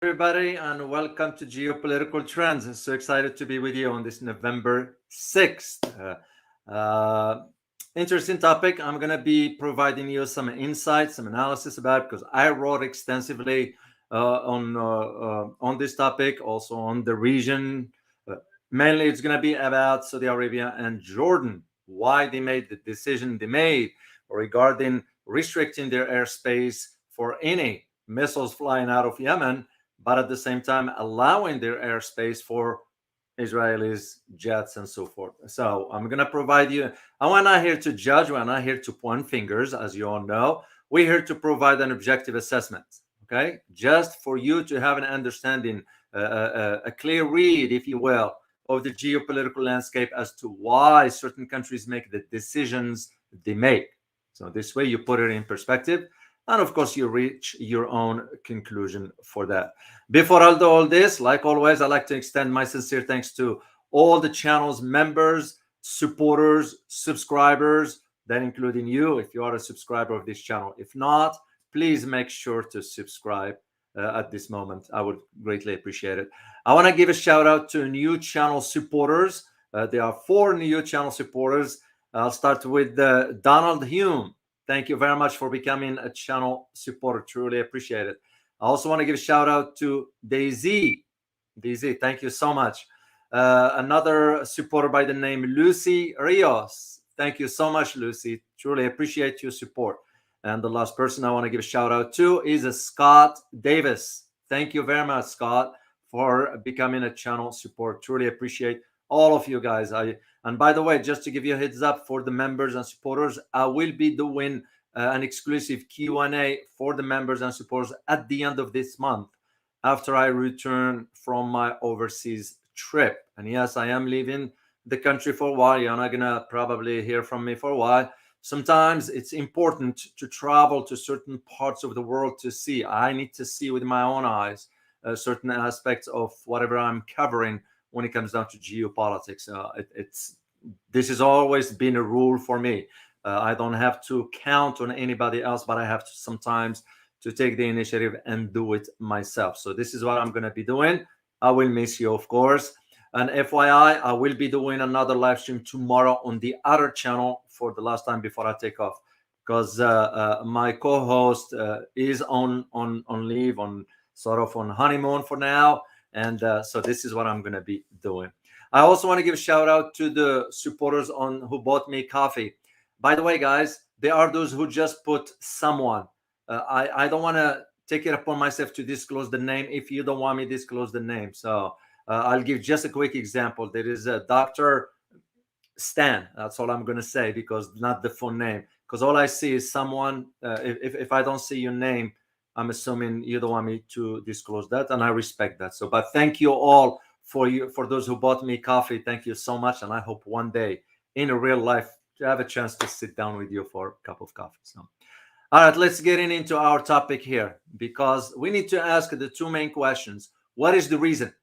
everybody, and welcome to Geopolitical Trends. I'm so excited to be with you on this November 6th. Interesting topic. I'm going to be providing you some insights, some analysis about because I wrote extensively on this topic, also on the region. Mainly, it's going to be about Saudi Arabia and Jordan, why they made the decision they made regarding restricting their airspace for any missiles flying out of Yemen, but at the same time allowing their airspace for Israelis, jets, and so forth. So I'm going to provide you. We're not here to judge. We're not here to point fingers, as you all know. We're here to provide an objective assessment, okay? Just for you to have an understanding, a clear read, if you will, of the geopolitical landscape as to why certain countries make the decisions they make. So this way you put it in perspective. And of course, you reach your own conclusion for that. Before I do all this, like always, I'd like to extend my sincere thanks to all the channel's members, supporters, subscribers, that including you, if you are a subscriber of this channel. If not, please make sure to subscribe at this moment. I would greatly appreciate it. I want to give a shout out to new channel supporters. There are 4 new channel supporters. I'll start with Donald Hume. Thank you very much for becoming a channel supporter. Truly appreciate it. I also want to give a shout out to Daisy. Daisy, thank you so much. Another supporter by the name Lucy Rios. Thank you so much, Lucy. Truly appreciate your support. And the last person I want to give a shout out to is Scott Davis. Thank you very much, Scott, for becoming a channel support. Truly appreciate all of you guys. And by the way, just to give you a heads up for the members and supporters, I will be doing an exclusive Q&A for the members and supporters at the end of this month after I return from my overseas trip. And yes, I am leaving the country for a while. You're not going to probably hear from me for a while. Sometimes it's important to travel to certain parts of the world to see. I need to see with my own eyes certain aspects of whatever I'm covering when it comes down to geopolitics. This has always been a rule for me. I don't have to count on anybody else, but I have to sometimes to take the initiative and do it myself. So this is what I'm going to be doing. I will miss you, of course. And FYI, I will be doing another live stream tomorrow on the other channel for the last time before I take off, because my co-host is on leave, on sort of on honeymoon for now. And so this is what I'm going to be doing. I also want to give a shout out to the supporters who bought me coffee. By the way, guys, there are those who just put someone. I don't want to take it upon myself to disclose the name if you don't want me to disclose the name. So I'll give just a quick example. There is a Dr. Stan. That's all I'm going to say, because not the full name. Because all I see is someone. If I don't see your name, I'm assuming you don't want me to disclose that, and I respect that. So, but thank you all for those who bought me coffee. Thank you so much, and I hope one day in real life to have a chance to sit down with you for a cup of coffee. So, all right, let's get into our topic here, because we need to ask the 2 main questions. What is the reason?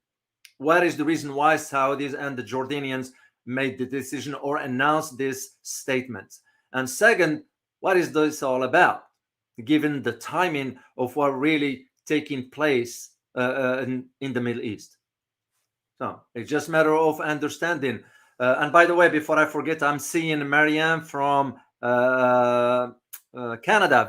What is the reason why Saudis and the Jordanians made the decision or announced this statement? And second, what is this all about, given the timing of what really taking place in the Middle East? So it's just a matter of understanding. And by the way, before I forget, I'm seeing Marianne from Canada,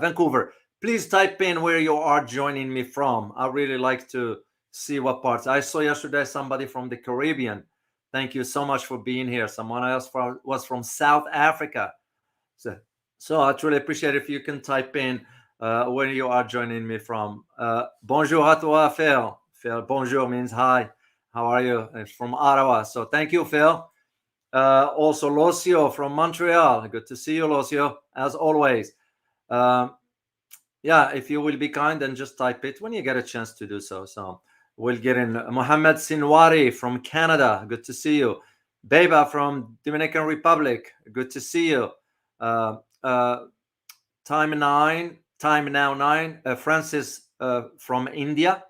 Vancouver. Please type in where you are joining me from. I really like to see what parts. I saw yesterday somebody from the Caribbean. Thank you so much for being here. Someone else was from South Africa. So I truly appreciate if you can type in where you are joining me from. Bonjour à toi, Phil. Phil, bonjour means hi. How are you? It's from Ottawa. So thank you, Phil. Also, Locio from Montreal. Good to see you, Locio, as always. Yeah, if you will be kind and just type it when you get a chance to do so. So we'll get in. Mohammed Sinwari from Canada. Good to see you. Beba from Dominican Republic. Good to see you. Time now 9. Francis from India.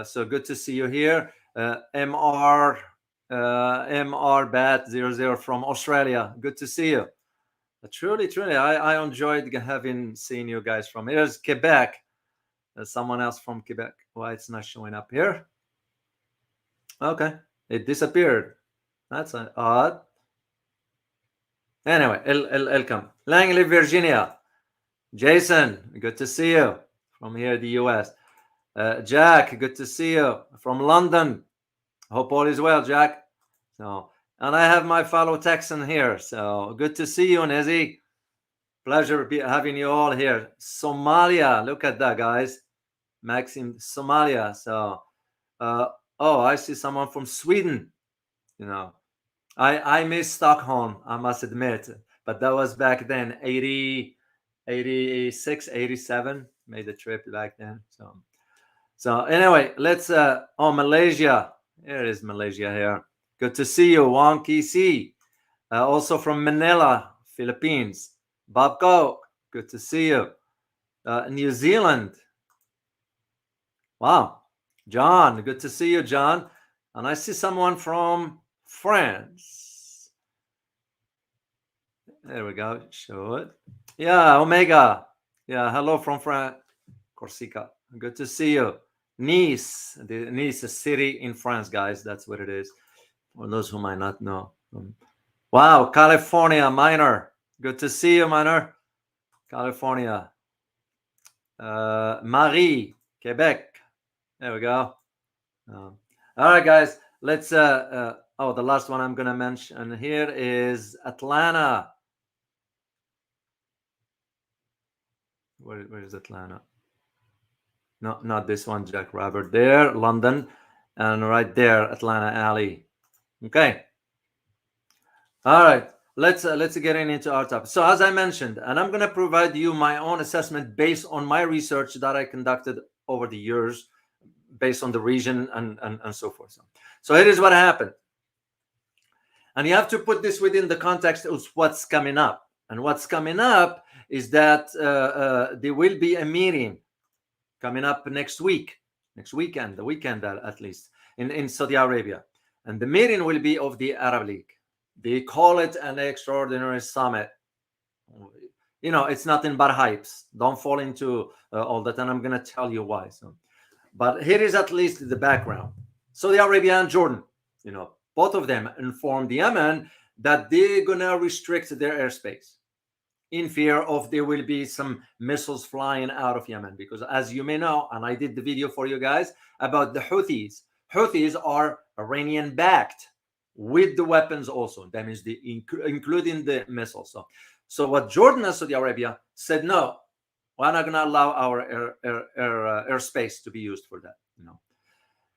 So good to see you here. MR Bat 00 from Australia. Good to see you. Truly, I enjoyed having seen you guys from. Here's Quebec. someone else from Quebec. Why it's not showing up here? Okay, it disappeared. That's odd. Anyway, it'll come. Langley, Virginia. Jason, good to see you from here, the US. Jack, good to see you from London. Hope all is well, Jack. So, and I have my fellow Texan here. So good to see you, Nezzy. Pleasure having you all here. Somalia, look at that, guys. Maxim, Somalia. So, oh, I see someone from Sweden. You know, I miss Stockholm, I must admit, but that was back then, 80, 86, 87. Made the trip back then. So anyway, let's. Oh, Malaysia. There is Malaysia here. Good to see you, Wong Ki. Also from Manila, Philippines. Babko, good to see you. New Zealand. Wow. John, good to see you, John. And I see someone from France. There we go. Show it. Yeah, Omega. Yeah, hello from France. Corsica. Good to see you. Nice. Nice, a city in France, guys. That's what it is. For those who might not know. Wow, California, Minor. Good to see you, Minor. California. Marie, Quebec. There we go. All right, guys. Let's. The last one I'm gonna mention here is Atlanta. Where is Atlanta? No, not this one, Jack Robert. There, London, and right there, Atlanta Alley. Okay. All right. Let's get into our topic. So as I mentioned, and I'm going to provide you my own assessment based on my research that I conducted over the years, based on the region and so forth. So here is what happened. And you have to put this within the context of what's coming up. And what's coming up is that there will be a meeting coming up next weekend, the weekend at least, in Saudi Arabia. And the meeting will be of the Arab League. They call it an extraordinary summit. You know, it's nothing but hypes. Don't fall into all that, and I'm going to tell you why. But here is at least the background. Saudi Arabia and Jordan, you know, both of them informed Yemen that they're going to restrict their airspace in fear of there will be some missiles flying out of Yemen. Because as you may know, and I did the video for you guys about the Houthis. Houthis are Iranian-backed with the weapons also. That means including the missiles. So what Jordan and Saudi Arabia said, no, we're not going to allow our airspace to be used for that. You know.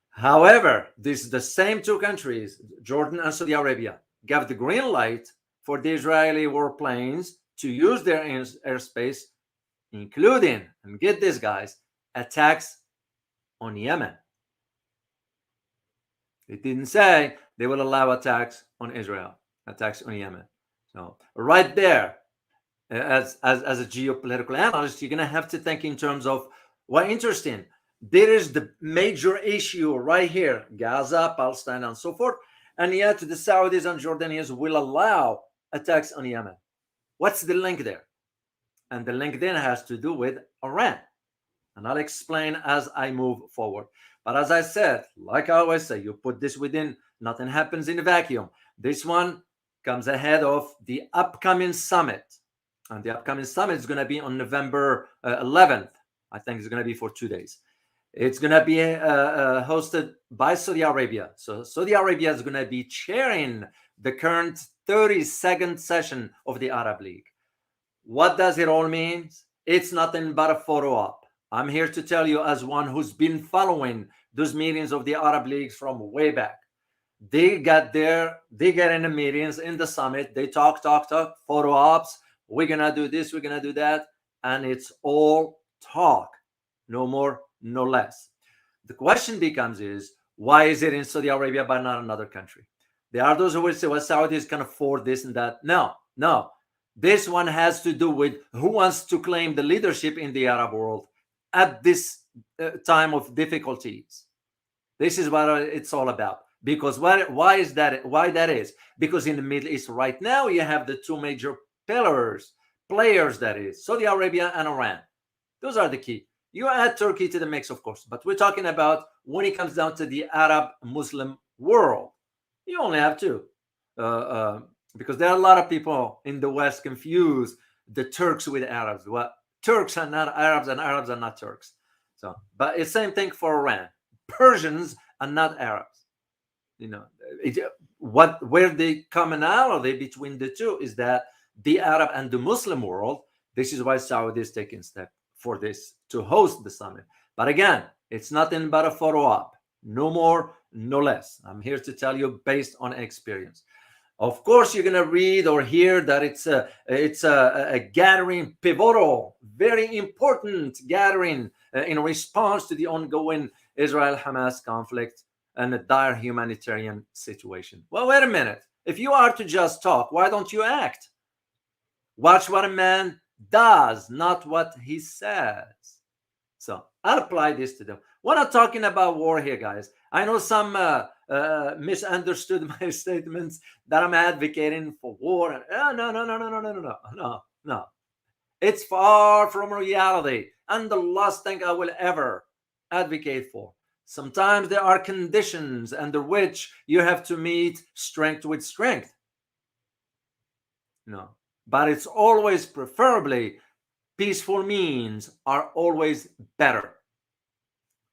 However, the same two countries, Jordan and Saudi Arabia, gave the green light for the Israeli warplanes to use their airspace, including, and get this, guys, attacks on Yemen. It didn't say they will allow attacks on Israel, attacks on Yemen. So right there, as a geopolitical analyst, you're going to have to think in terms of, well, interesting. There is the major issue right here, Gaza, Palestine, and so forth. And yet the Saudis and Jordanians will allow attacks on Yemen. What's the link there? And the link then has to do with Iran. And I'll explain as I move forward. But as I said, like I always say, you put this within, nothing happens in a vacuum. This one comes ahead of the upcoming summit. And the upcoming summit is going to be on November 11th. I think it's going to be for 2 days. It's going to be hosted by Saudi Arabia. So Saudi Arabia is going to be chairing the current 32nd session of the Arab League. What does it all mean? It's nothing but a photo op. I'm here to tell you as one who's been following those meetings of the Arab Leagues from way back. They get there, they get in the meetings, in the summit, they talk, photo ops, we're going to do this, we're going to do that, and it's all talk, no more, no less. The question becomes is, why is it in Saudi Arabia but not another country? There are those who will say, well, Saudis can afford this and that. No. This one has to do with who wants to claim the leadership in the Arab world at this time of difficulties. This is what it's all about. Because why is that? Why that is? Because in the Middle East right now, you have the two major players, that is Saudi Arabia and Iran. Those are the key. You add Turkey to the mix, of course, but we're talking about when it comes down to the Arab Muslim world. You only have two, uh, uh, because there are a lot of people in the West confuse the Turks with Arabs. Well, Turks are not Arabs, and Arabs are not Turks. So, but it's same thing for Iran. Persians are not Arabs. You know, it, what where the commonality between the two is that the Arab and the Muslim world. This is why Saudi is taking step for this to host the summit. But again, it's nothing but a photo op. No more, no less. I'm here to tell you based on experience. Of course, you're gonna read or hear that it's a gathering, pivotal, very important gathering in response to the ongoing Israel-Hamas conflict and a dire humanitarian situation. Well, wait a minute. If you are to just talk, why don't you act? Watch what a man does, not what he says. So I'll apply this to them. We're not talking about war here, guys. I know some misunderstood my statements that I'm advocating for war. No. It's far from reality and the last thing I will ever advocate for. Sometimes there are conditions under which you have to meet strength with strength. No, but it's always preferably peaceful means are always better.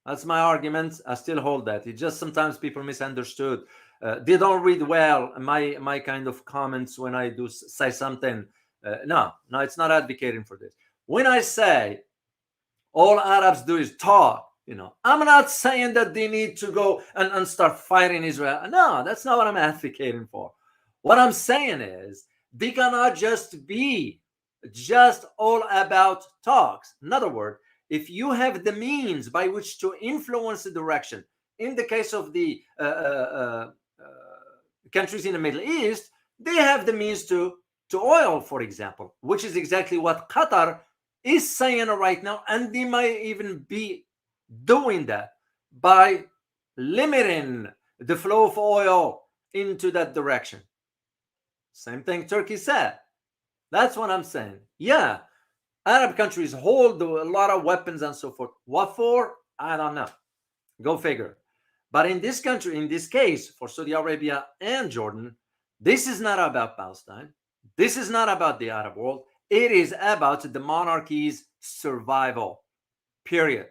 That's my argument. I still hold that. It's just sometimes people misunderstood. They don't read well my kind of comments when I do say something. No, it's not advocating for this. When I say all Arabs do is talk, I'm not saying that they need to go and start fighting Israel. No, that's not what I'm advocating for. What I'm saying is they cannot just be just all about talks. In other words, if you have the means by which to influence the direction, in the case of the countries in the Middle East, they have the means to oil, for example, which is exactly what Qatar is saying right now, and they might even be doing that by limiting the flow of oil into that direction. Same thing Turkey said. That's what I'm saying. Yeah, Arab countries hold a lot of weapons and so forth. What for? I don't know. Go figure. But in this country, in this case, for Saudi Arabia and Jordan, this is not about Palestine. This is not about the Arab world. It is about the monarchy's survival. Period.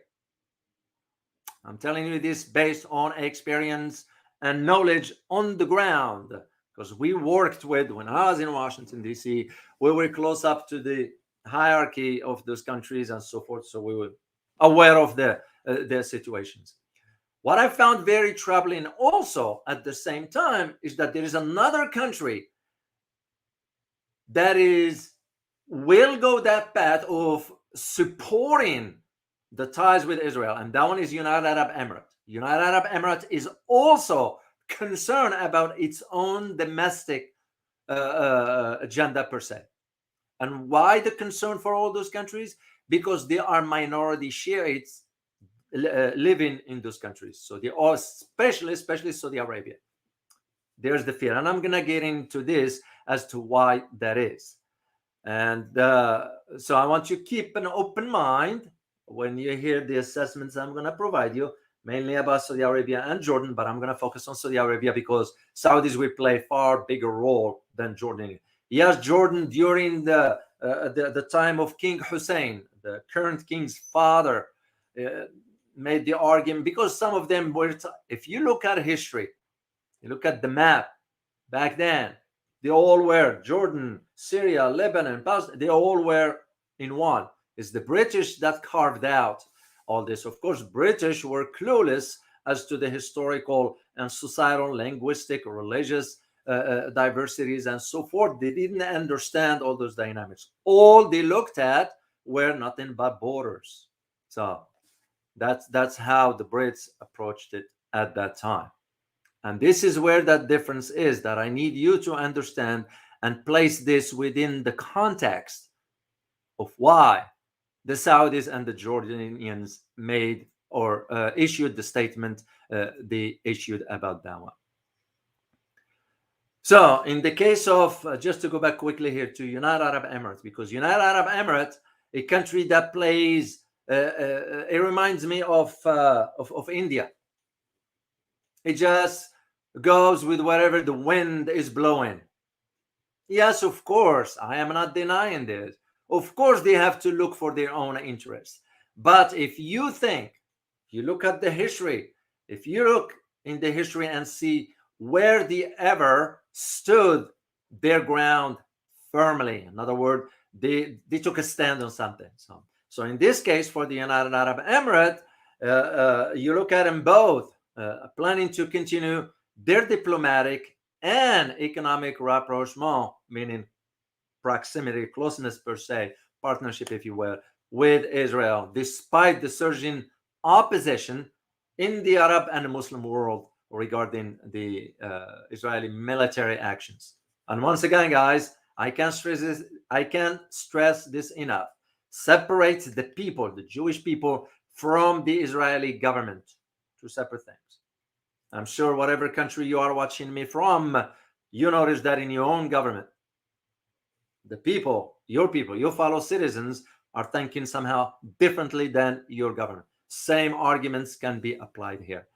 I'm telling you this based on experience and knowledge on the ground, because we worked with, when I was in Washington, D.C., we were close up to the hierarchy of those countries and so forth. So we were aware of their situations. What I found very troubling also at the same time is that there is another country that will go that path of supporting the ties with Israel, and that one is United Arab Emirates. United Arab Emirates is also concerned about its own domestic agenda per se. And why the concern for all those countries? Because they are minority Shiites living in those countries. So they are especially Saudi Arabia. There's the fear. And I'm going to get into this as to why that is. And so I want you to keep an open mind when you hear the assessments I'm going to provide you, mainly about Saudi Arabia and Jordan, but I'm going to focus on Saudi Arabia because Saudis will play a far bigger role than Jordan. Yes, Jordan, during the time of King Hussein, the current king's father, made the argument, because some of them were, if you look at history, you look at the map back then, they all were Jordan, Syria, Lebanon, Palestine, they all were in one. It's the British that carved out all this. Of course, British were clueless as to the historical and societal, linguistic, religious diversities and so forth. They didn't understand all those dynamics. All they looked at were nothing but borders. So that's how the Brits approached it at that time. And this is where that difference is, that I need you to understand and place this within the context of why the Saudis and the Jordanians made or issued the statement they issued about that one. So in the case of, just to go back quickly here to United Arab Emirates, because United Arab Emirates, a country that plays It reminds me of India. It just goes with wherever the wind is blowing. Yes, of course, I am not denying this. Of course, they have to look for their own interests. But if you think, you look at the history, if you look in the history and see where they ever stood their ground firmly, in other words, they took a stand on something. So in this case, for the United Arab Emirates, you look at them both planning to continue their diplomatic and economic rapprochement, meaning proximity, closeness per se, partnership, if you will, with Israel, despite the surging opposition in the Arab and Muslim world regarding the Israeli military actions. And once again, guys, I can't stress this enough. Separate the people, the Jewish people, from the Israeli government. Two separate things. I'm sure whatever country you are watching me from, you notice that in your own government, the people, your fellow citizens are thinking somehow differently than your government. Same arguments can be applied here.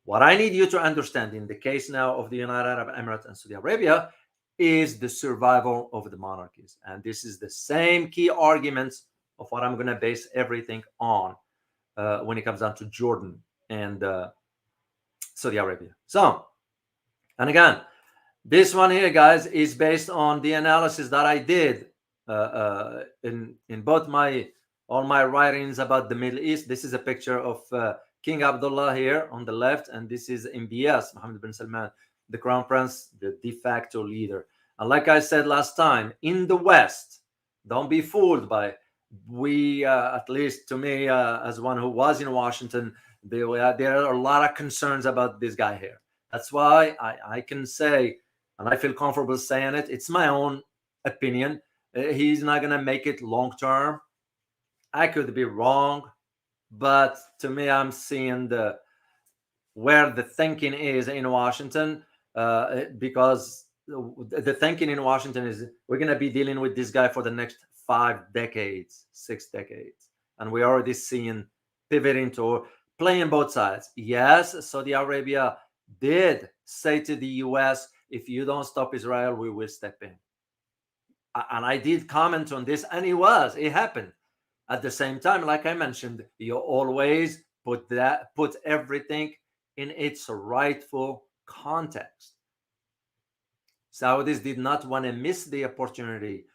What I need you to understand in the case now of the United Arab Emirates and Saudi Arabia is the survival of the monarchies. And this is the same key arguments of what I'm going to base everything on when it comes down to Jordan and Saudi Arabia. So, and again, this one here, guys, is based on the analysis that I did in both all my writings about the Middle East. This is a picture of King Abdullah here on the left, and this is MBS, Mohammed bin Salman, the crown prince, the de facto leader. And like I said last time, in the West, don't be fooled by at least to me, as one who was in Washington, there are a lot of concerns about this guy here. That's why I can say, and I feel comfortable saying it, it's my own opinion. He's not going to make it long term. I could be wrong, but to me, I'm seeing where the thinking is in Washington, because the thinking in Washington is we're going to be dealing with this guy for the next 5 decades, 6 decades. And we're already seeing pivoting to playing both sides. Yes, Saudi Arabia did say to the US, if you don't stop Israel, we will step in. And I did comment on this, and it happened. At the same time, like I mentioned, you always put everything in its rightful context. Saudis did not want to miss the opportunity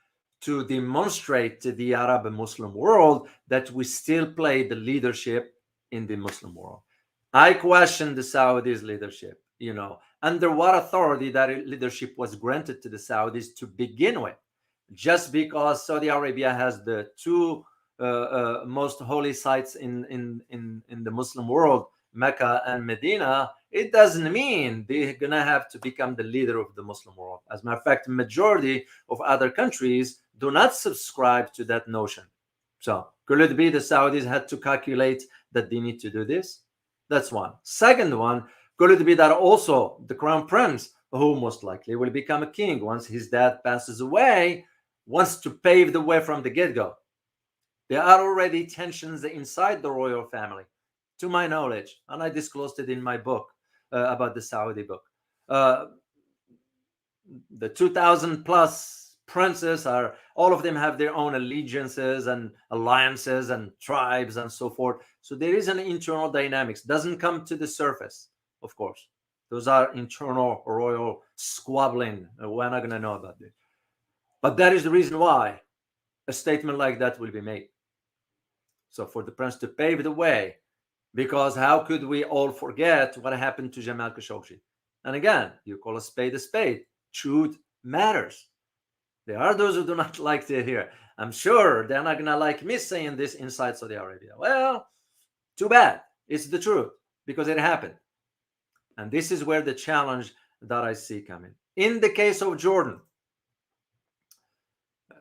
to demonstrate to the Arab and Muslim world that we still play the leadership in the Muslim world. I question the Saudis' leadership, under what authority that leadership was granted to the Saudis to begin with. Just because Saudi Arabia has the two most holy sites in the Muslim world, Mecca and Medina, it doesn't mean they're going to have to become the leader of the Muslim world. As a matter of fact, the majority of other countries do not subscribe to that notion. So could it be the Saudis had to calculate that they need to do this? That's one. Second one, could it be that also the crown prince, who most likely will become a king once his dad passes away, wants to pave the way from the get-go? There are already tensions inside the royal family, to my knowledge, and I disclosed it in my book about the Saudi book. The 2,000 plus princes all of them have their own allegiances and alliances and tribes and so forth. So there is an internal dynamics. Doesn't come to the surface, of course. Those are internal royal squabbling. We're not going to know about this. But that is the reason why a statement like that will be made. So for the prince to pave the way, because how could we all forget what happened to Jamal Khashoggi? And again, you call a spade a spade. Truth matters. There are those who do not like to hear. I'm sure they're not going to like me saying this inside Saudi Arabia. Well, too bad. It's the truth because it happened. And this is where the challenge that I see coming. In the case of Jordan,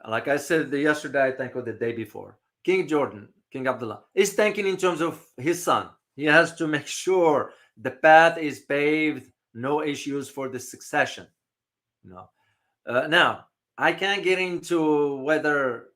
like I said yesterday, I think, or the day before, King Jordan, King Abdullah, is thinking in terms of his son. He has to make sure the path is paved, no issues for the succession. No. Now, I can't get into whether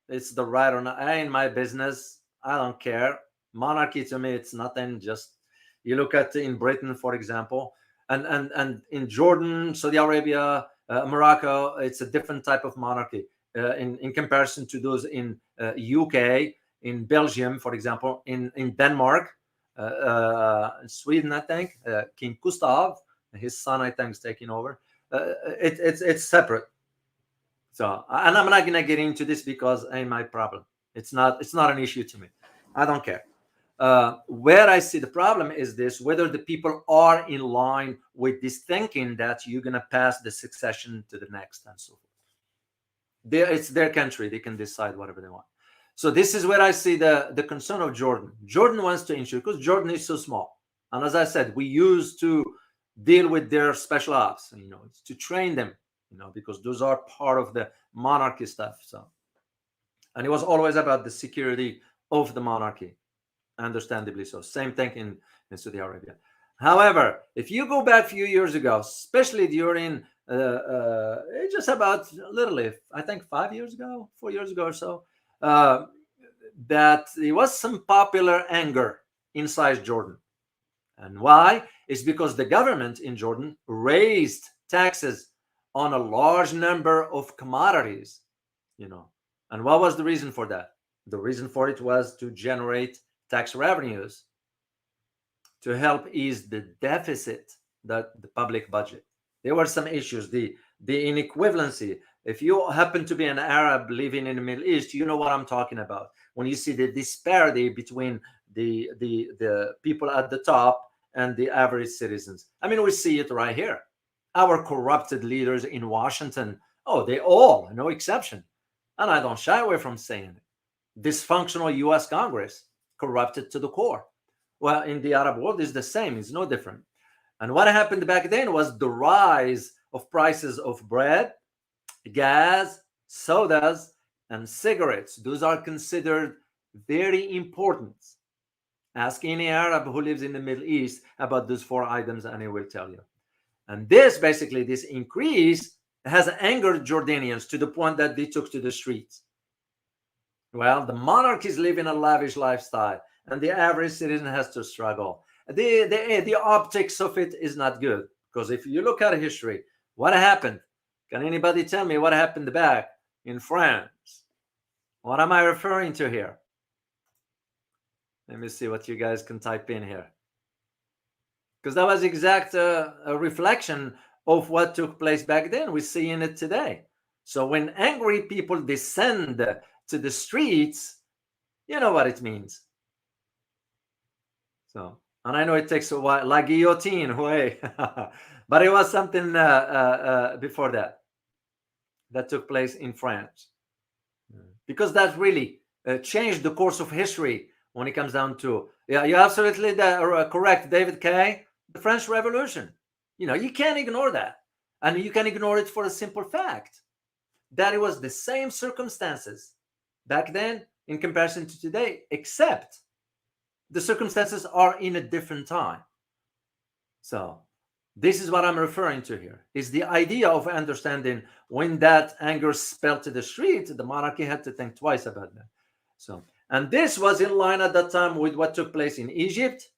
it's the right or not. I ain't my business. I don't care. Monarchy to me, it's nothing. Just you look at in Britain, for example, and in Jordan, Saudi Arabia, Morocco, it's a different type of monarchy in comparison to those in UK, in Belgium, for example, in Denmark, Sweden, I think, King Gustav, his son, I think, is taking over. It's separate. So, and I'm not gonna get into this because it ain't my problem. It's not an issue to me. I don't care. Where I see the problem is this: whether the people are in line with this thinking that you're gonna pass the succession to the next and so forth. It's their country; they can decide whatever they want. So this is where I see the concern of Jordan. Jordan wants to ensure, because Jordan is so small, and as I said, we used to deal with their special ops, to train them, because those are part of the monarchy stuff. So, and it was always about the security of the monarchy, understandably so. Same thing in Saudi Arabia. However, if you go back a few years ago, especially during just about literally, I think 4 years ago or so, that there was some popular anger inside Jordan. And why? It's because the government in Jordan raised taxes on a large number of commodities, And what was the reason for that? The reason for it was to generate tax revenues to help ease the deficit, that the public budget. There were some issues, the inequivalency. If you happen to be an Arab living in the Middle East, you know what I'm talking about. When you see the disparity between the people at the top and the average citizens. I mean, we see it right here. Our corrupted leaders in Washington, they all, no exception. And I don't shy away from saying it. Dysfunctional US Congress, corrupted to the core. Well, in the Arab world, it's the same. It's no different. And what happened back then was the rise of prices of bread, gas, sodas, and cigarettes. Those are considered very important. Ask any Arab who lives in the Middle East about those 4 items, and he will tell you. And this increase has angered Jordanians to the point that they took to the streets. Well, the monarchies live in a lavish lifestyle, and the average citizen has to struggle. The optics of it is not good, because if you look at history, what happened? Can anybody tell me what happened back in France? What am I referring to here? Let me see what you guys can type in here, because that was exact a reflection of what took place back then. We're seeing it today. So when angry people descend to the streets, you know what it means. So, and I know it takes a while, la guillotine, but it was something before that took place in France, because that really changed the course of history when it comes down to, you're absolutely correct, David K. The French Revolution. You can't ignore that. And you can ignore it for a simple fact that it was the same circumstances back then in comparison to today, except the circumstances are in a different time. So this is what I'm referring to here, is the idea of understanding when that anger spilled to the street, the monarchy had to think twice about that. So, and this was in line at that time with what took place in Egypt,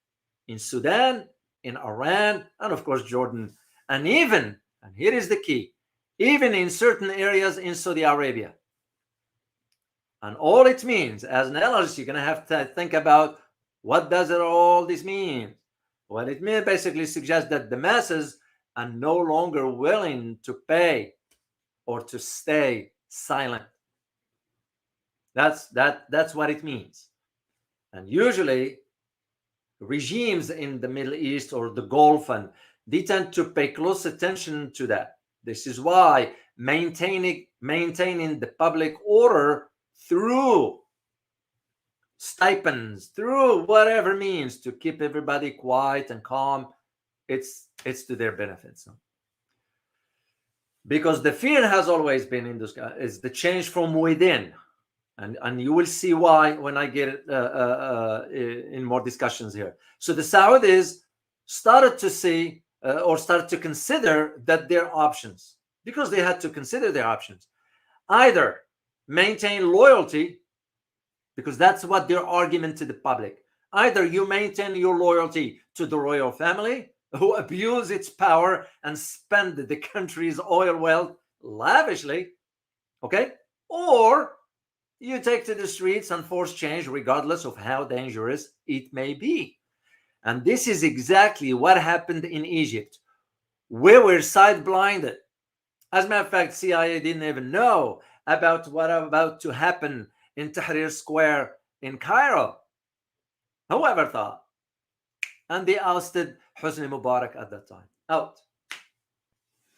in Sudan, in Iran, and of course Jordan, and even, and here is the key, even in certain areas in Saudi Arabia. And all it means, as an analyst, you're going to have to think about, what does all this mean? Well, it may basically suggest that the masses are no longer willing to pay or to stay silent. That's what it means. And usually regimes in the Middle East or the Gulf, and they tend to pay close attention to that. This is why maintaining the public order through stipends, through whatever means to keep everybody quiet and calm, it's to their benefit. So, because the fear has always been in this guy, is the change from within. And you will see why when I get in more discussions here. So the Saudis started to see or started to consider that their options, because they had to consider their options, either maintain loyalty, because that's what their argument to the public. Either you maintain your loyalty to the royal family, who abuse its power and spend the country's oil wealth lavishly, okay? Or you take to the streets and force change, regardless of how dangerous it may be. And this is exactly what happened in Egypt. We were side blinded. As a matter of fact, CIA didn't even know about what about to happen in Tahrir Square in Cairo. Whoever thought? And they ousted Hosni Mubarak at that time. Out.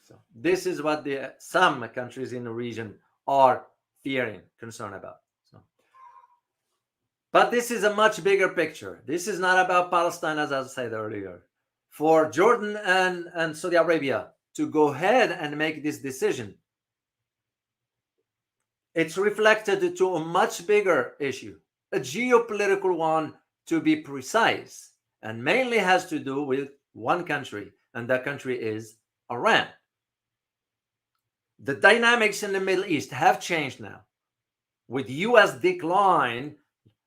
So this is what some countries in the region are fearing, concerned about. So, but this is a much bigger picture. This is not about Palestine, as I said earlier. For Jordan and Saudi Arabia to go ahead and make this decision, it's reflected to a much bigger issue, a geopolitical one to be precise, and mainly has to do with one country, and that country is Iran. The dynamics in the Middle East have changed now. With US decline,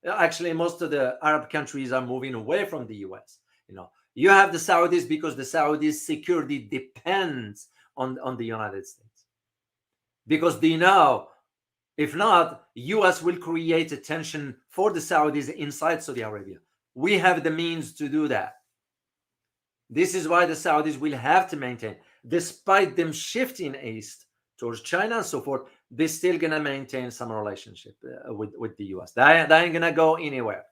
actually most of the Arab countries are moving away from the US. You have the Saudis because the Saudis' security depends on the United States. Because they know, if not, US will create a tension for the Saudis inside Saudi Arabia. We have the means to do that. This is why the Saudis will have to maintain, despite them shifting east towards China and so forth, they're still going to maintain some relationship with the US. They ain't going to go anywhere.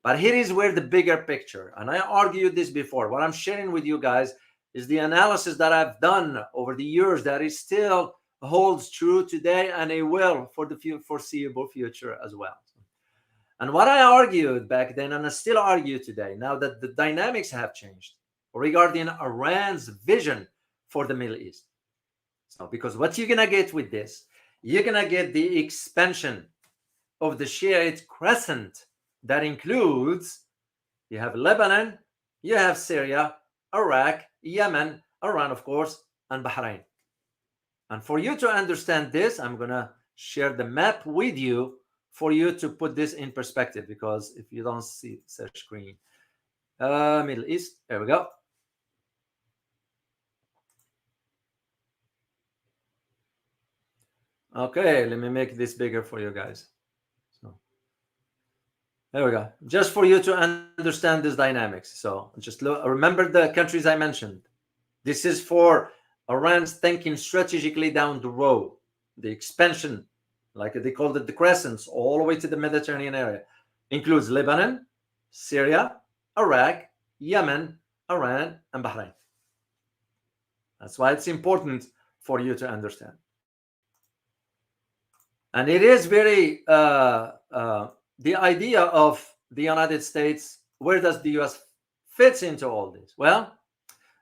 But here is where the bigger picture, and I argued this before, what I'm sharing with you guys is the analysis that I've done over the years that it still holds true today, and it will for the foreseeable future as well. And what I argued back then, and I still argue today, now that the dynamics have changed regarding Iran's vision for the Middle East. So, because what you're going to get with this, you're going to get the expansion of the Shiite crescent that includes, you have Lebanon, you have Syria, Iraq, Yemen, Iran, of course, and Bahrain. And for you to understand this, I'm going to share the map with you for you to put this in perspective, because if you don't see the screen, Middle East, there we go. Okay, let me make this bigger for you guys. So there we go. Just for you to understand this dynamics. So just remember the countries I mentioned. This is for Iran's thinking strategically down the road. The expansion, like they called it the crescents, all the way to the Mediterranean area, includes Lebanon, Syria, Iraq, Yemen, Iran, and Bahrain. That's why it's important for you to understand. And it is very, the idea of the United States, where does the US fits into all this? Well,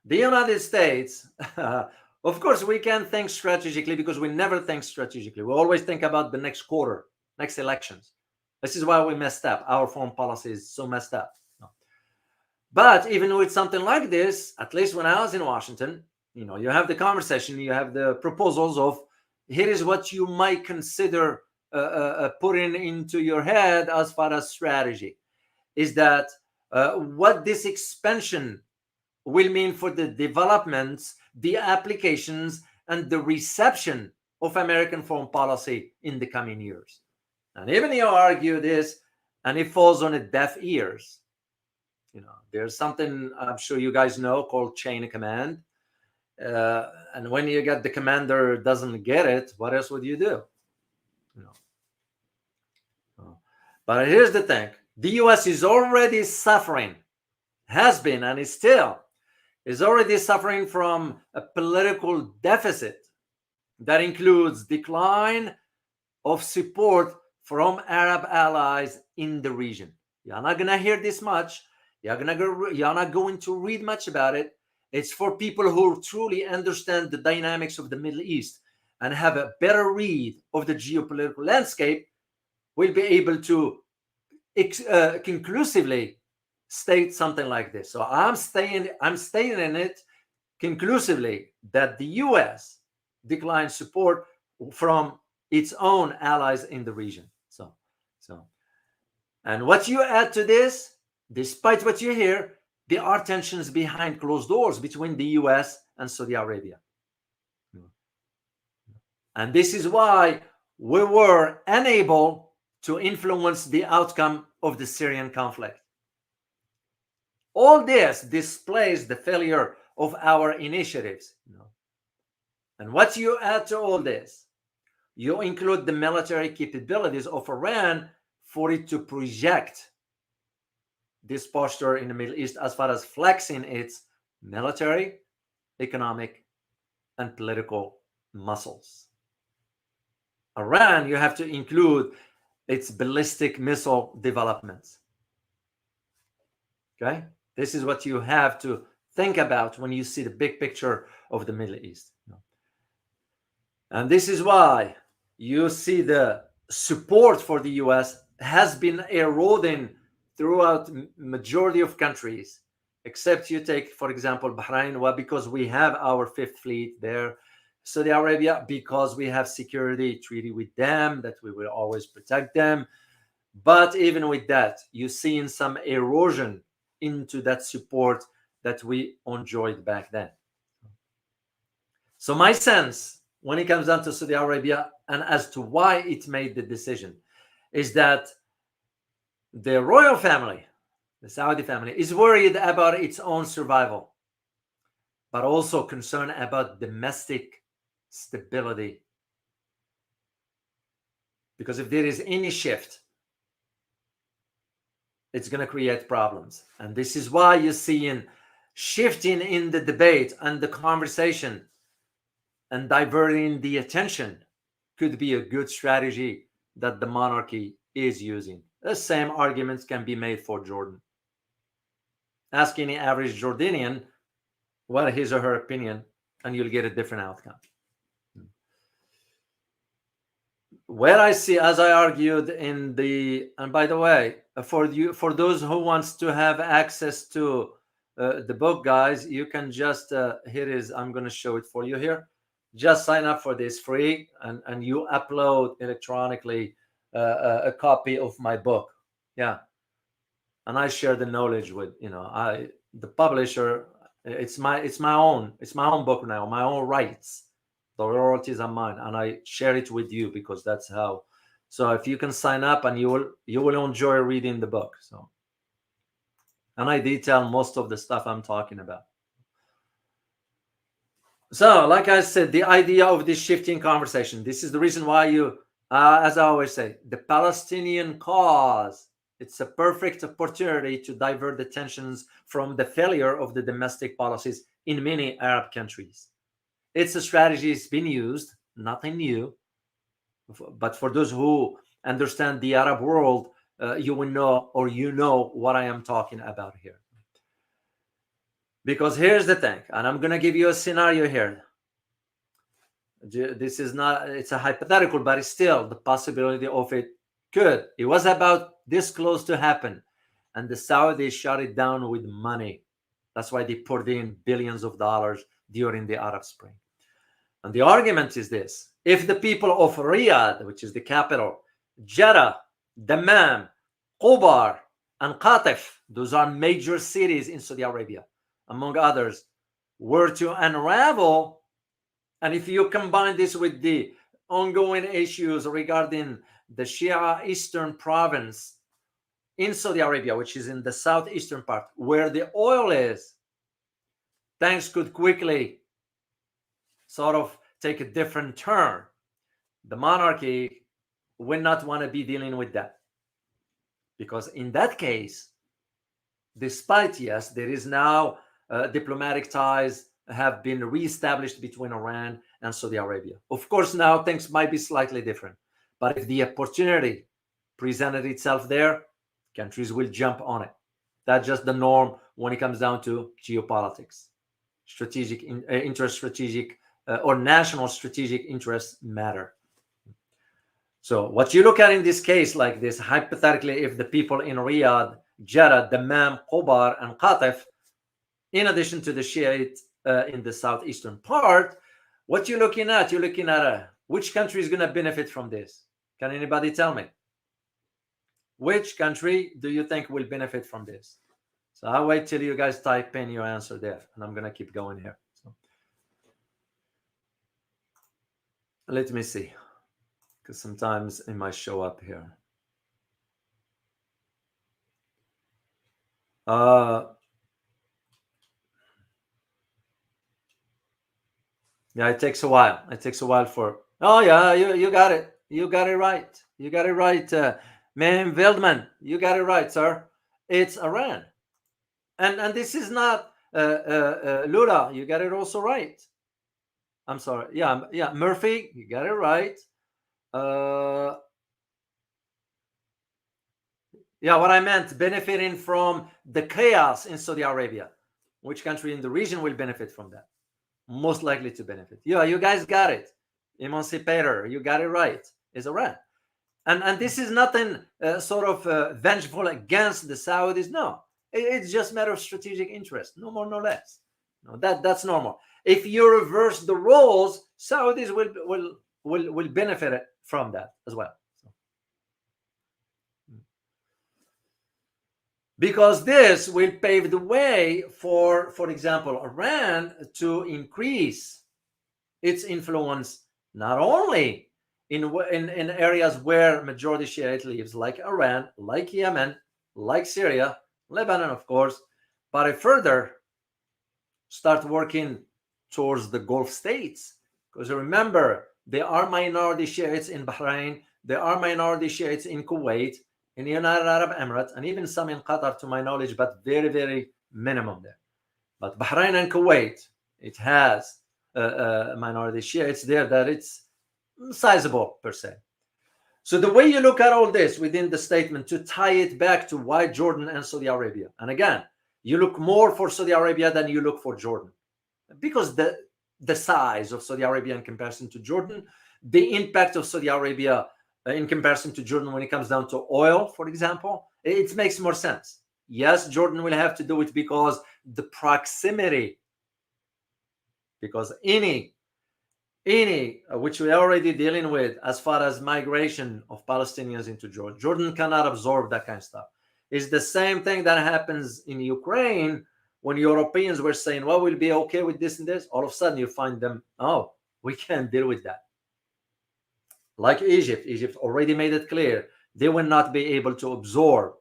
the United States, of course, we can think strategically because we never think strategically. We always think about the next quarter, next elections. This is why we messed up. Our foreign policy is so messed up. But even with something like this, at least when I was in Washington, you have the conversation, you have the proposals of, here is what you might consider putting into your head as far as strategy, is that what this expansion will mean for the developments, the applications, and the reception of American foreign policy in the coming years. And even you argue this, and it falls on deaf ears. There's something I'm sure you guys know called chain of command. And when you get the commander doesn't get it, what else would you do? But here's the thing. The US is already suffering, has been, and is still, is already suffering from a political deficit that includes decline of support from Arab allies in the region. You're not going to hear this much. You're not going to read much about it. It's for people who truly understand the dynamics of the Middle East and have a better read of the geopolitical landscape, will be able to conclusively state something like this. So I'm stating in it conclusively that the US declines support from its own allies in the region. So And what you add to this, despite what you hear, there are tensions behind closed doors between the US and Saudi Arabia. And this is why we were unable to influence the outcome of the Syrian conflict. All this displays the failure of our initiatives. And what you add to all this, you include the military capabilities of Iran for it to project this posture in the Middle East as far as flexing its military, economic, and political muscles. Iran, you have to include its ballistic missile developments. Okay? This is what you have to think about when you see the big picture of the Middle East. And this is why you see the support for the US has been eroding throughout majority of countries, except you take, for example, Bahrain, well, because we have our Fifth Fleet there. Saudi Arabia, because we have security treaty with them, that we will always protect them. But even with that, you're seeing some erosion into that support that we enjoyed back then. So my sense, when it comes down to Saudi Arabia and as to why it made the decision, is that the royal family, the Saudi family, is worried about its own survival, but also concerned about domestic stability. Because if there is any shift, it's going to create problems. And this is why you're seeing shifting in the debate and the conversation and diverting the attention could be a good strategy that the monarchy is using. The same arguments can be made for Jordan. Ask any average Jordanian what his or her opinion, and you'll get a different outcome. Where I see, as I argued in the, and by the way, for those who wants to have access to the book, guys, you can just here is, I'm going to show it for you here. Just sign up for this free, and you upload electronically a copy of my book. Yeah, and I share the knowledge with the publisher. It's my own book now, my own rights. The royalties are mine, and I share it with you because that's how. So if you can sign up, and you will enjoy reading the book. So, and I detail most of the stuff I'm talking about. So, like I said, the idea of this shifting conversation. This is the reason why you, as I always say, the Palestinian cause. It's a perfect opportunity to divert the tensions from the failure of the domestic policies in many Arab countries. It's a strategy that's been used, nothing new. But for those who understand the Arab world, you will know, or you know what I am talking about here. Because here's the thing, and I'm going to give you a scenario here. This is not, it's a hypothetical, but it's still the possibility of it could. It was about this close to happen, and the Saudis shut it down with money. That's why they poured in billions of dollars during the Arab Spring. And the argument is this: if the people of Riyadh, which is the capital, Jeddah, Dammam, Khobar, and Qatif, those are major cities in Saudi Arabia, among others, were to unravel, and if you combine this with the ongoing issues regarding the Shia Eastern province in Saudi Arabia, which is in the southeastern part, where the oil is, things could quickly sort of take a different turn. The monarchy will not want to be dealing with that. Because in that case, despite, yes, there is now diplomatic ties have been reestablished between Iran and Saudi Arabia. Of course, now things might be slightly different. But if the opportunity presented itself there, countries will jump on it. That's just the norm when it comes down to geopolitics. Strategic interest, strategic or national strategic interests matter. So what you look at in this case like this, hypothetically, if the people in Riyadh, Jeddah, Dammam, Khobar, and Qatif, in addition to the Shiite in the southeastern part, what you're looking at, which country is going to benefit from this? Can anybody tell me? Which country do you think will benefit from this? So I'll wait till you guys type in your answer there, and I'm gonna keep going here. So let me see, because sometimes it might show up here. Yeah, it takes a while. It takes a while for. Oh yeah, you got it. You got it right. You got it right, man. Wildman, you got it right, sir. It's Iran, and this is not Lula. You got it also right. I'm sorry. Yeah, Murphy, you got it right. Uh, yeah, what I meant, benefiting from the chaos in Saudi Arabia. Which country in the region will benefit from that? Most likely to benefit. Yeah, you guys got it. Emancipator, you got it right. Is Iran. And this is nothing sort of vengeful against the Saudis. No, it's just a matter of strategic interest, no more, no less. No, that's normal. If you reverse the roles, Saudis will benefit from that as well. So, because this will pave the way for example, Iran to increase its influence not only in areas where majority Shiite lives, like Iran, like Yemen, like Syria, Lebanon, of course, but I further start working towards the Gulf states. Because remember, there are minority Shiites in Bahrain, there are minority Shiites in Kuwait, in the United Arab Emirates, and even some in Qatar, to my knowledge, but very, very minimum there. But Bahrain and Kuwait, it has minority Shiites there that it's sizable per se. So the way you look at all this within the statement to tie it back to why Jordan and Saudi Arabia, and again, you look more for Saudi Arabia than you look for Jordan, because the size of Saudi Arabia in comparison to Jordan, the impact of Saudi Arabia in comparison to Jordan when it comes down to oil, for example, it makes more sense. Yes, Jordan will have to do it because the proximity, because any which we're already dealing with as far as migration of Palestinians into Jordan. Jordan cannot absorb that kind of stuff. It's the same thing that happens in Ukraine when Europeans were saying, well, we'll be okay with this and this. All of a sudden you find them, oh, we can't deal with that. Like Egypt already made it clear they will not be able to absorb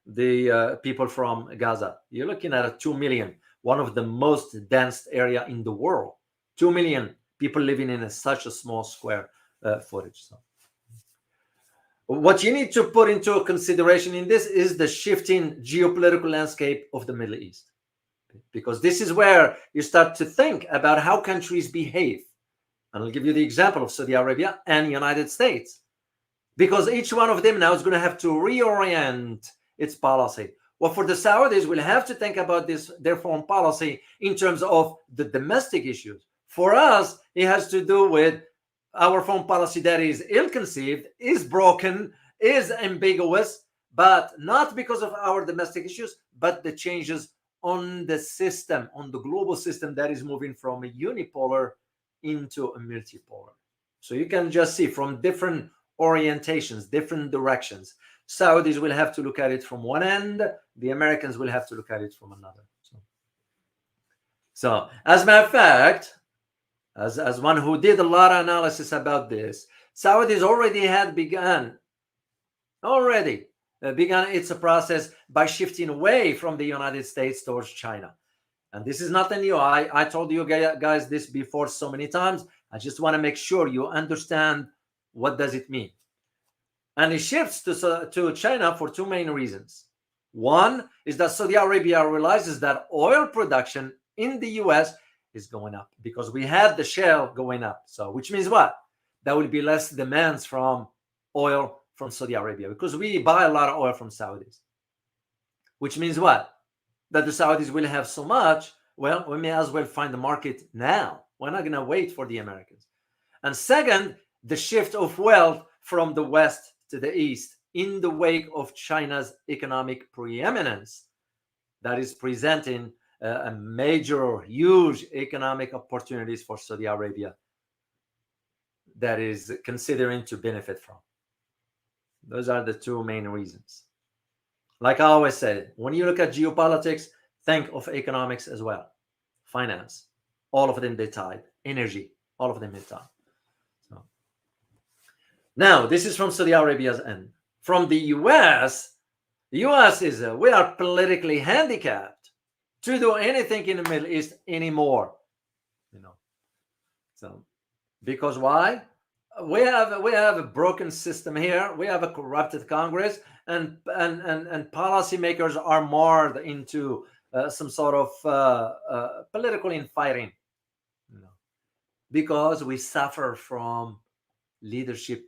the people from Gaza. You're looking at a 2 million, one of the most dense area in the world. 2 million people living in such a small square footage. So, what you need to put into consideration in this is the shifting geopolitical landscape of the Middle East, because this is where you start to think about how countries behave. And I'll give you the example of Saudi Arabia and United States, because each one of them now is going to have to reorient its policy. Well, for the Saudis, we'll have to think about their foreign policy in terms of the domestic issues. For us, it has to do with our foreign policy that is ill-conceived, is broken, is ambiguous, but not because of our domestic issues, but the changes on the system, on the global system that is moving from a unipolar into a multipolar. So you can just see from different orientations, different directions. Saudis will have to look at it from one end, the Americans will have to look at it from another. So as a matter of fact, as one who did a lot of analysis about this, Saudis already had begun its process by shifting away from the United States towards China. And this is nothing new. I told you guys this before so many times. I just want to make sure you understand what does it mean. And it shifts to China for two main reasons. One is that Saudi Arabia realizes that oil production in the US is going up because we had the shale going up. So which means what? There will be less demands from oil from Saudi Arabia because we buy a lot of oil from Saudis. Which means what? That the Saudis will have so much, well, we may as well find the market now. We're not going to wait for the Americans. And second, the shift of wealth from the West to the East in the wake of China's economic preeminence that is presenting a major, huge economic opportunities for Saudi Arabia that is considering to benefit from. Those are the two main reasons. Like I always say, when you look at geopolitics, think of economics as well, finance, all of them they tied, energy, all of them they tied. So now this is from Saudi Arabia's end. From the U.S. is we are politically handicapped to do anything in the Middle East anymore. You know, so because why? We have a broken system here. We have a corrupted Congress, and policymakers are marred into some sort of political infighting, you know, because we suffer from leadership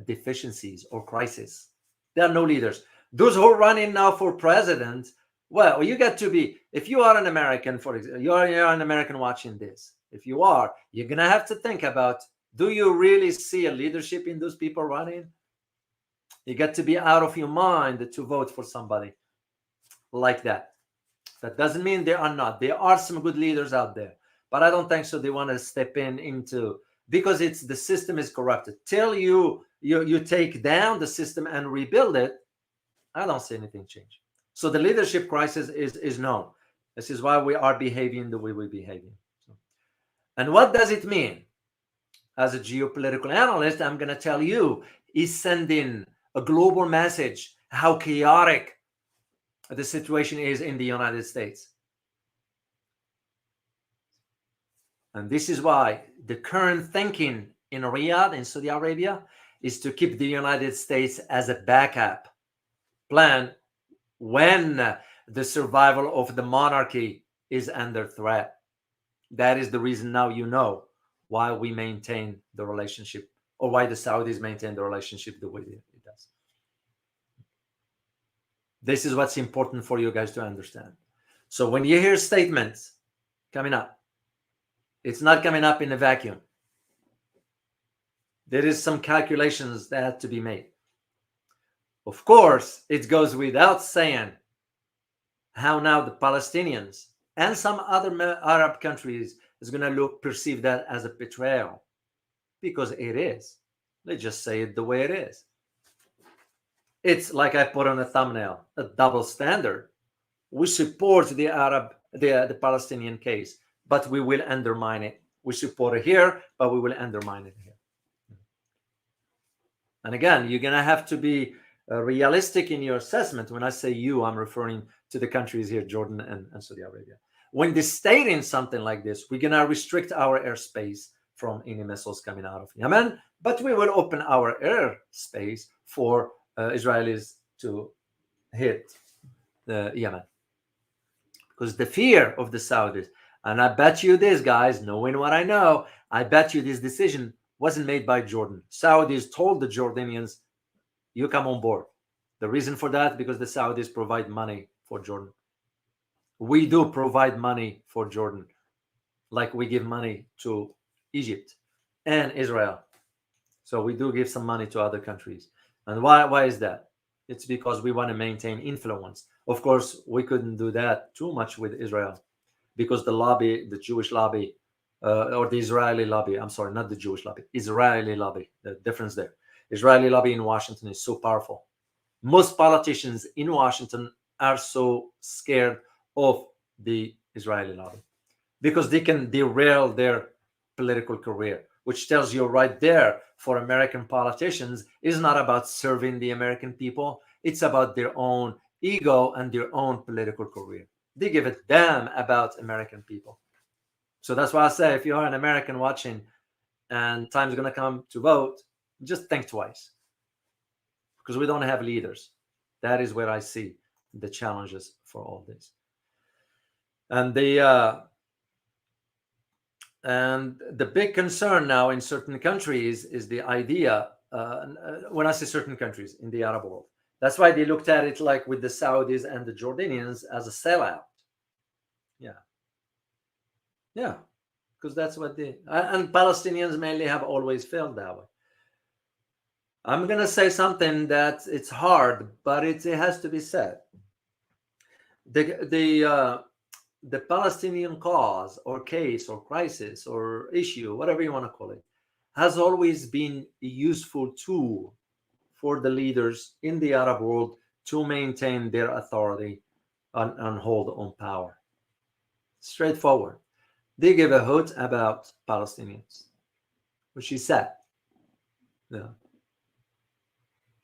deficiencies or crisis. There are no leaders. Those who are running now for president, well, you get to be, if you are an American, for example, you're an American watching this. If you are, you're going to have to think about, do you really see a leadership in those people running? You get to be out of your mind to vote for somebody like that. That doesn't mean there are not. There are some good leaders out there, but I don't think so. They want to step into, because it's the system is corrupted. Till you take down the system and rebuild it, I don't see anything change. So the leadership crisis is known. This is why we are behaving the way we're behaving. And what does it mean? As a geopolitical analyst, I'm going to tell you, is sending a global message how chaotic the situation is in the United States. And this is why the current thinking in Riyadh, in Saudi Arabia, is to keep the United States as a backup plan when the survival of the monarchy is under threat. That is the reason now you know why we maintain the relationship, or why the Saudis maintain the relationship the way it does. This is what's important for you guys to understand. So when you hear statements coming up, it's not coming up in a vacuum. There is some calculations that have to be made. Of course, it goes without saying how now the Palestinians and some other Arab countries is going to perceive that as a betrayal, because it is. Let's just say it the way it is. It's like I put on the thumbnail, a double standard. We support the Palestinian case, but we will undermine it. We support it here, but we will undermine it here. And again, you're going to have to be realistic in your assessment. When I say you, I'm referring to the countries here, Jordan and Saudi Arabia. When they're stating something like this, we're going to restrict our airspace from any missiles coming out of Yemen, but we will open our airspace for Israelis to hit Yemen. Because the fear of the Saudis, and I bet you this, guys, knowing what I know, I bet you this decision wasn't made by Jordan. Saudis told the Jordanians, you come on board. The reason for that, because the Saudis provide money for Jordan. We do provide money for Jordan, like we give money to Egypt and Israel. So we do give some money to other countries. And why is that? It's because we want to maintain influence. Of course, we couldn't do that too much with Israel, because the lobby, the Jewish lobby, or the Israeli lobby, I'm sorry, not the Jewish lobby, Israeli lobby, the difference there. Israeli lobby in Washington is so powerful. Most politicians in Washington are so scared of the Israeli lobby because they can derail their political career, which tells you right there, for American politicians, is not about serving the American people. It's about their own ego and their own political career. They give a damn about American people. So that's why I say, if you are an American watching and time's going to come to vote, just think twice, because we don't have leaders. That is where I see the challenges for all this. And the big concern now in certain countries is the idea, when I say certain countries in the Arab world, that's why they looked at it like with the Saudis and the Jordanians as a sellout. Yeah, because that's what they, and Palestinians mainly have always felt that way. I'm going to say something that it's hard, but it has to be said. The Palestinian cause or case or crisis or issue, whatever you want to call it, has always been a useful tool for the leaders in the Arab world to maintain their authority and hold on power. Straightforward. They give a hoot about Palestinians, which is sad. Yeah.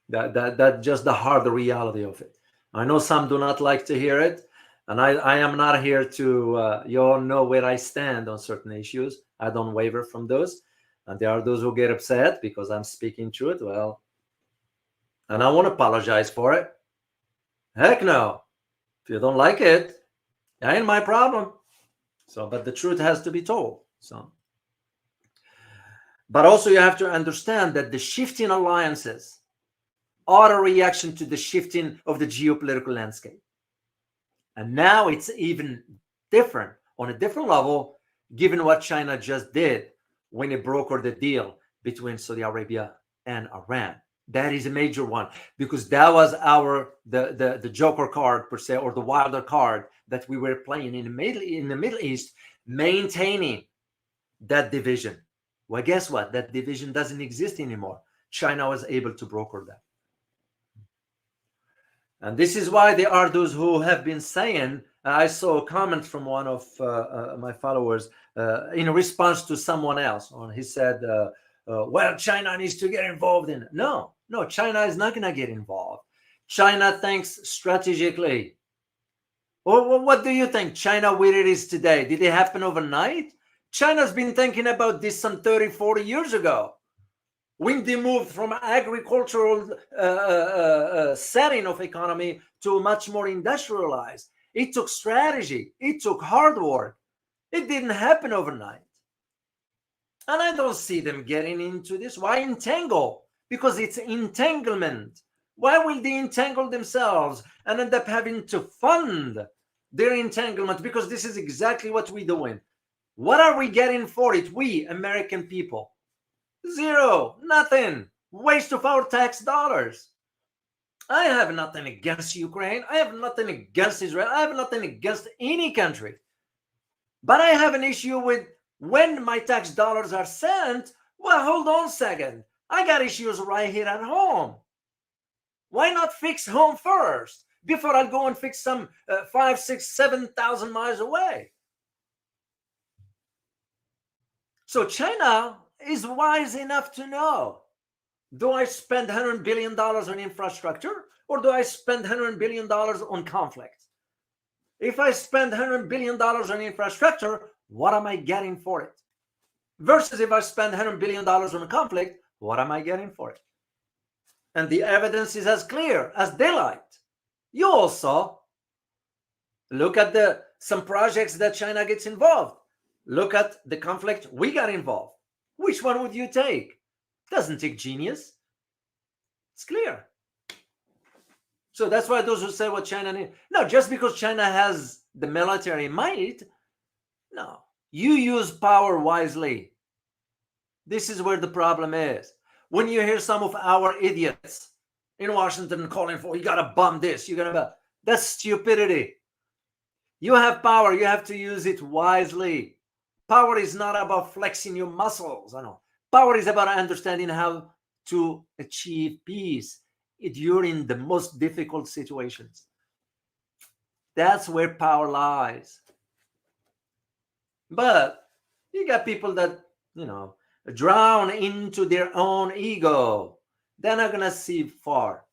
That's just the hard reality of it. I know some do not like to hear it, and I am not here to, you all know where I stand on certain issues. I don't waver from those. And there are those who get upset because I'm speaking truth. Well, and I won't apologize for it. Heck no. If you don't like it, that ain't my problem. So, but the truth has to be told. So, but also you have to understand that the shifting alliances are a reaction to the shifting of the geopolitical landscape. And now it's even different on a different level, given what China just did when it brokered the deal between Saudi Arabia and Iran. That is a major one, because that was the joker card per se, or the wilder card that we were playing in the Middle East, maintaining that division. Well, guess what? That division doesn't exist anymore. China was able to broker that. And this is why there are those who have been saying, I saw a comment from one of my followers in response to someone else. He said, well, China needs to get involved in it. No, China is not going to get involved. China thinks strategically. Well, what do you think? China, where it is today, did it happen overnight? China's been thinking about this some 30, 40 years ago, when they moved from agricultural setting of economy to much more industrialized. It took strategy. It took hard work. It didn't happen overnight. And I don't see them getting into this. Why entangle? Because it's entanglement. Why will they entangle themselves and end up having to fund their entanglement? Because this is exactly what we're doing. What are we getting for it? We, American people. Zero, nothing. Waste of our tax dollars. I have nothing against Ukraine. I have nothing against Israel. I have nothing against any country. But I have an issue with when my tax dollars are sent. Well, hold on a second. I got issues right here at home. Why not fix home first before I go and fix some 5, 6, 7,000 miles away? So China is wise enough to know, do I spend $100 billion on infrastructure, or do I spend $100 billion on conflict? If I spend $100 billion on infrastructure, what am I getting for it? Versus if I spend $100 billion on conflict, what am I getting for it? And the evidence is as clear as daylight. You also look at some projects that China gets involved. Look at the conflict we got involved. Which one would you take? Doesn't take genius. It's clear. So that's why those who say what China needs. No, just because China has the military might. No, you use power wisely. This is where the problem is. When you hear some of our idiots in Washington calling for, you got to bomb this, you got to, that's stupidity. You have power, you have to use it wisely. Power is not about flexing your muscles. I know. Power is about understanding how to achieve peace during the most difficult situations. That's where power lies. But you got people that, drown into their own ego. They're not going to see far.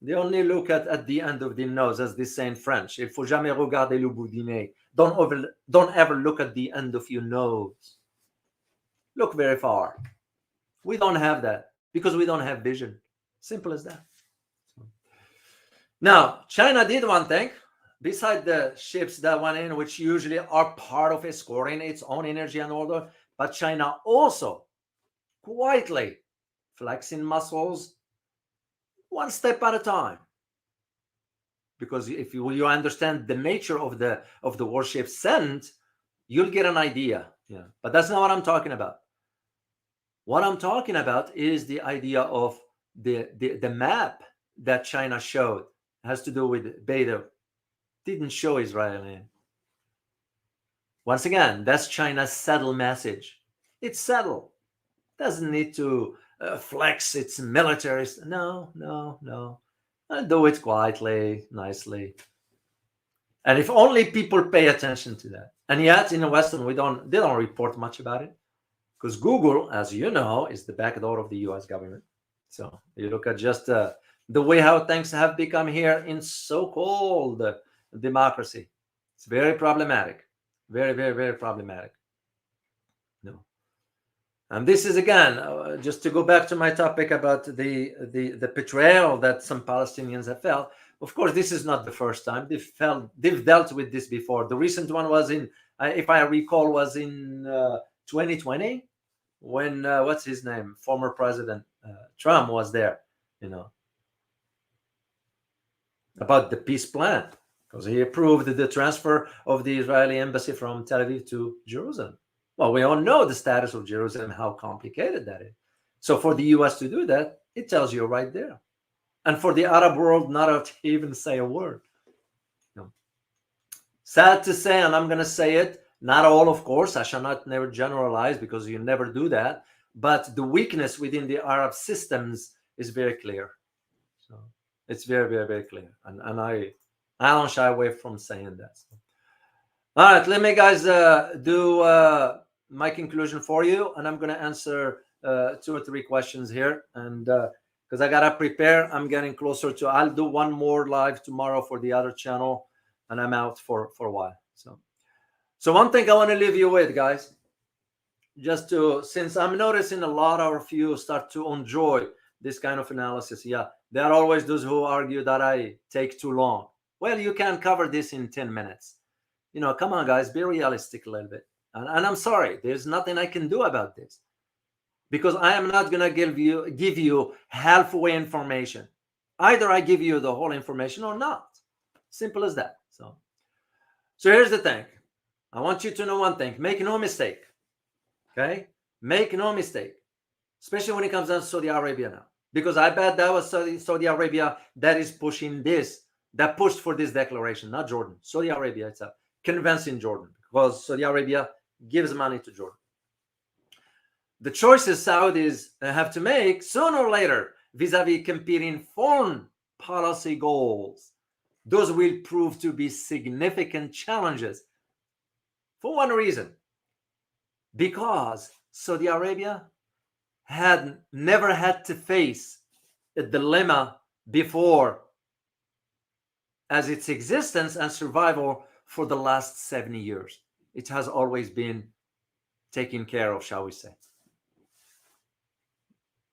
They only look at the end of the nose, as they say in French. Il faut jamais regarder le bout du nez. Don't ever look at the end of your nose. Look very far. We don't have that because we don't have vision. Simple as that. Now, China did one thing. Beside the ships that went in, which usually are part of escorting its own energy and order, but China also quietly flexing muscles one step at a time. Because if you understand the nature of the warship sent, you'll get an idea. Yeah, but that's not what I'm talking about. What I'm talking about is the idea of the map that China showed. It has to do with Beidou. Didn't show Israel in. Once again, that's China's settled message. It's settled. Doesn't need to flex its military. No, no, no. Do it quietly, nicely. And if only people pay attention to that. And yet in the Western, they don't report much about it, because Google, as you know, is the backdoor of the US government. So you look at just the way how things have become here in so-called democracy. It's very problematic. Very, very, very problematic. No. And this is again, just to go back to my topic about the betrayal that some Palestinians have felt. Of course, this is not the first time they've dealt with this before. The recent one was in, if I recall, was in 2020, when what's his name, former President Trump was there, about the peace plan, because he approved the transfer of the Israeli embassy from Tel Aviv to Jerusalem. Well, we all know the status of Jerusalem, how complicated that is. So for the US to do that, it tells you right there. And for the Arab world not to even say a word. Sad to say, and I'm going to say it, not all, of course, I shall not never generalize, because you never do that, but the weakness within the Arab systems is very clear. So it's very, very, very clear. And I don't shy away from saying that. So. All right, let me, guys, do my conclusion for you, and I'm going to answer 2 or 3 questions here. And because I got to prepare, I'm getting closer to, I'll do one more live tomorrow for the other channel, and I'm out for a while. So one thing I want to leave you with, guys, just to, since I'm noticing a lot of you start to enjoy this kind of analysis. Yeah, there are always those who argue that I take too long. Well, you can cover this in 10 minutes. Come on, guys, be realistic a little bit. And I'm sorry, there's nothing I can do about this, because I am not going to give you halfway information. Either I give you the whole information or not. Simple as that. So here's the thing. I want you to know one thing. Make no mistake. Okay? Make no mistake. Especially when it comes down to Saudi Arabia now. Because I bet that was Saudi Arabia that is pushing this, that pushed for this declaration, not Jordan. Saudi Arabia itself. Convincing Jordan. Because Saudi Arabia gives money to Jordan. The choices Saudis have to make sooner or later vis-a-vis competing foreign policy goals, those will prove to be significant challenges. For one reason, because Saudi Arabia had never had to face a dilemma before as its existence and survival for the last 70 years. It has always been taken care of, shall we say.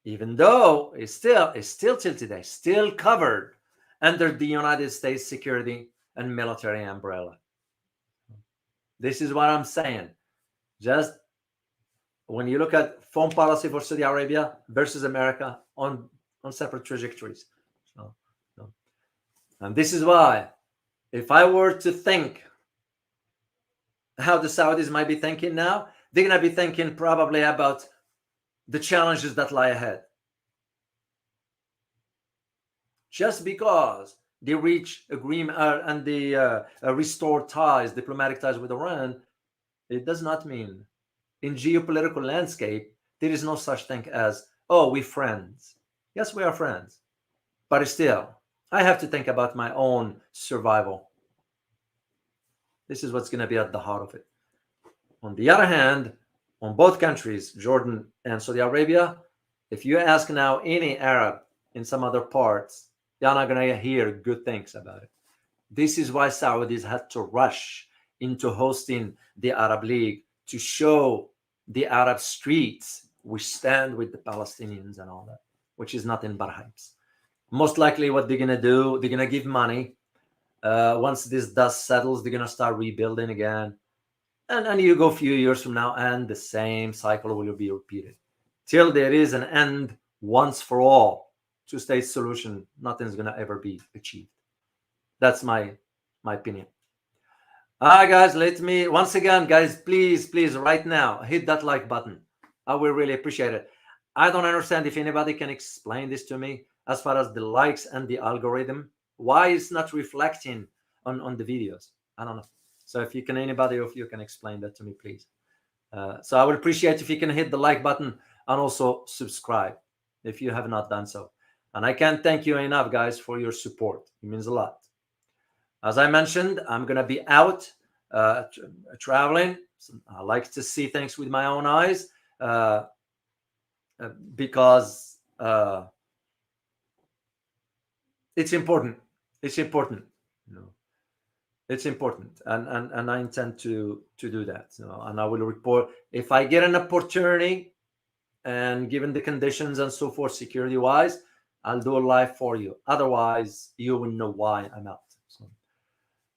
Even though it's still till today, still covered under the United States security and military umbrella. This is what I'm saying. Just when you look at foreign policy for Saudi Arabia versus America on separate trajectories. And this is why, if I were to think how the Saudis might be thinking now, they're going to be thinking probably about the challenges that lie ahead. Just because they reach agreement and they restore ties, diplomatic ties with Iran, it does not mean in geopolitical landscape there is no such thing as, oh, we're friends. Yes, we are friends, but still I have to think about my own survival. This is what's going to be at the heart of it. On the other hand, on both countries, Jordan and Saudi Arabia, if you ask now any Arab in some other parts, they're not going to hear good things about it. This is why Saudis had to rush into hosting the Arab League to show the Arab streets we stand with the Palestinians and all that, which is nothing but hypes. Most likely what they're going to do, they're going to give money. Once this dust settles, they're going to start rebuilding again. And you go a few years from now, and the same cycle will be repeated. Till there is an end once for all. Two-state solution, nothing's going to ever be achieved. That's my opinion. All right, guys, let me, once again, guys, please, right now, hit that like button. I will really appreciate it. I don't understand if anybody can explain this to me as far as the likes and the algorithm. Why it's not reflecting on the videos? I don't know. So if you can, anybody of you can explain that to me, please. So I would appreciate if you can hit the like button and also subscribe. if you have not done so. And I can't thank you enough, guys, for your support. It means a lot. As I mentioned, I'm going to be out traveling. So I like to see things with my own eyes because it's important. It's important. It's important, and I intend to do that. And I will report if I get an opportunity, and given the conditions and so forth, security wise, I'll do a live for you. Otherwise, you will know why I'm out. So,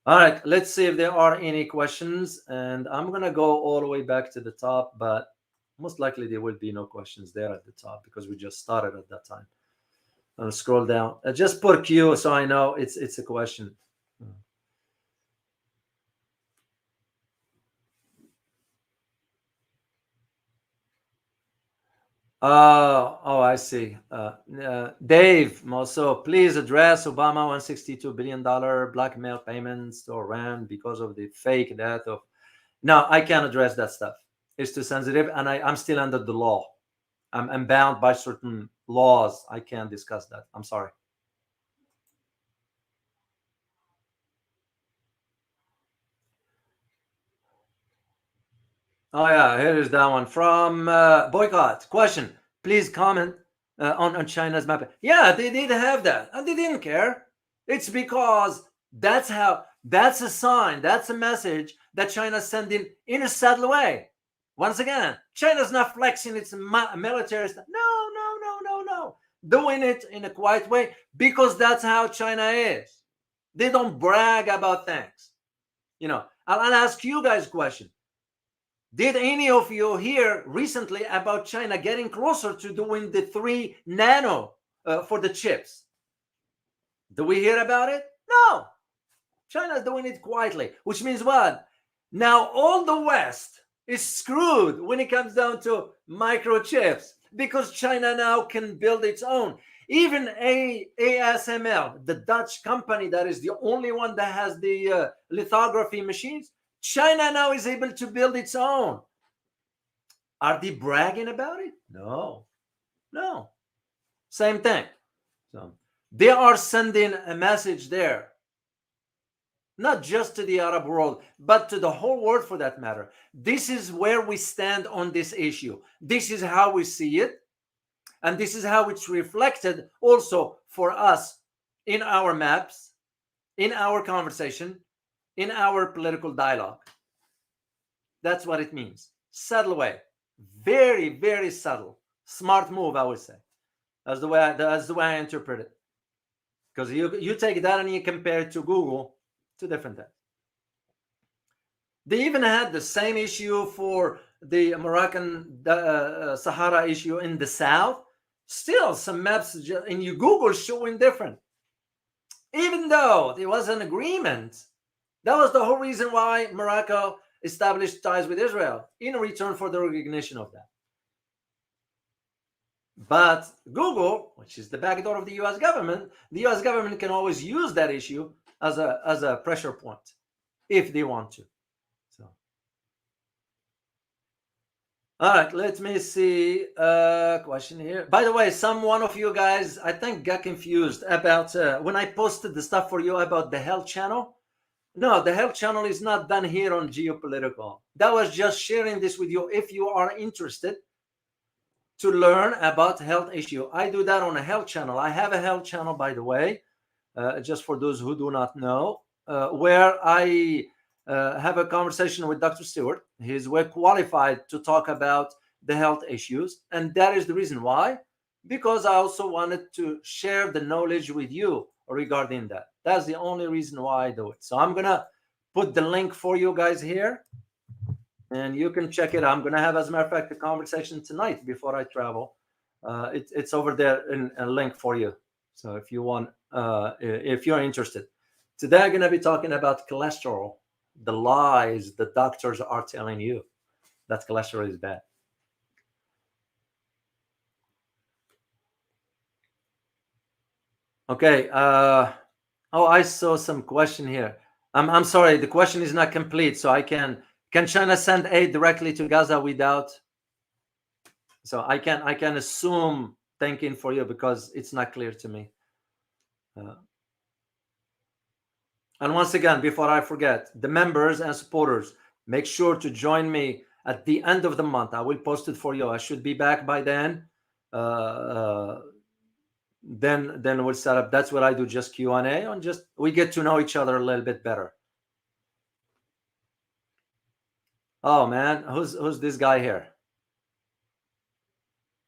all right, let's see if there are any questions, and I'm gonna go all the way back to the top, but most likely there will be no questions there at the top because we just started at that time. I'll scroll down. Just put Q so I know it's a question. Oh, I see. Dave Mosso, please address Obama $162 billion blackmail payments to Iran because of the fake death of. No, I can't address that stuff. It's too sensitive, and I'm still under the law. I'm bound by certain laws. I can't discuss that. I'm sorry. Oh yeah, here is that one from Boycott. Question: please comment on China's map. Yeah, they did have that, and they didn't care. It's because that's a sign, that's a message that China's sending in a subtle way. Once again, China's not flexing its military stuff. No. Doing it in a quiet way because that's how China is. They don't brag about things. I'll ask you guys a question. Did any of you hear recently about China getting closer to doing the 3 nano for the chips? Do we hear about it? No. China's doing it quietly, which means what? Now all the West is screwed when it comes down to microchips because China now can build its own. Even ASML, the Dutch company that is the only one that has the lithography machines, China now is able to build its own. Are they bragging about it? No. Same thing. So they are sending a message there, not just to the Arab world, but to the whole world for that matter. This is where we stand on this issue. This is how we see it. And this is how it's reflected also for us in our maps, in our conversation, in our political dialogue. That's what it means. Subtle way. Very, very subtle. Smart move, I would say. That's the way I interpret it. Because you take that and you compare it to Google, two different things. They even had the same issue for the Moroccan Sahara issue in the south. Still, some maps in your Google showing different. Even though there was an agreement, that was the whole reason why Morocco established ties with Israel in return for the recognition of that. But Google, which is the backdoor of the U.S. government, the U.S. government can always use that issue as a pressure point if they want to. So, all right, let me see a question here. By the way, one of you guys, I think, got confused about when I posted the stuff for you about the health channel. No, the health channel is not done here on geopolitical. That was just sharing this with you if you are interested to learn about health issue. I do that on a health channel. I have a health channel, by the way, just for those who do not know, where I have a conversation with Dr. Stewart. He's well qualified to talk about the health issues. And that is the reason why, because I also wanted to share the knowledge with you regarding that. That's the only reason why I do it. So I'm going to put the link for you guys here, and you can check it. I'm going to have, as a matter of fact, a conversation tonight before I travel. It's over there in a link for you. So if you want, if you're interested. Today I'm going to be talking about cholesterol, the lies the doctors are telling you that cholesterol is bad. Okay. I saw some question here. I'm sorry, the question is not complete. So can China send aid directly to Gaza without? So I can assume thinking for you because it's not clear to me. And once again, before I forget, the members and supporters, make sure to join me at the end of the month. I will post it for you. I should be back by then. Then we'll set up. That's what I do, just Q&A, and just we get to know each other a little bit better. Oh man, who's this guy here?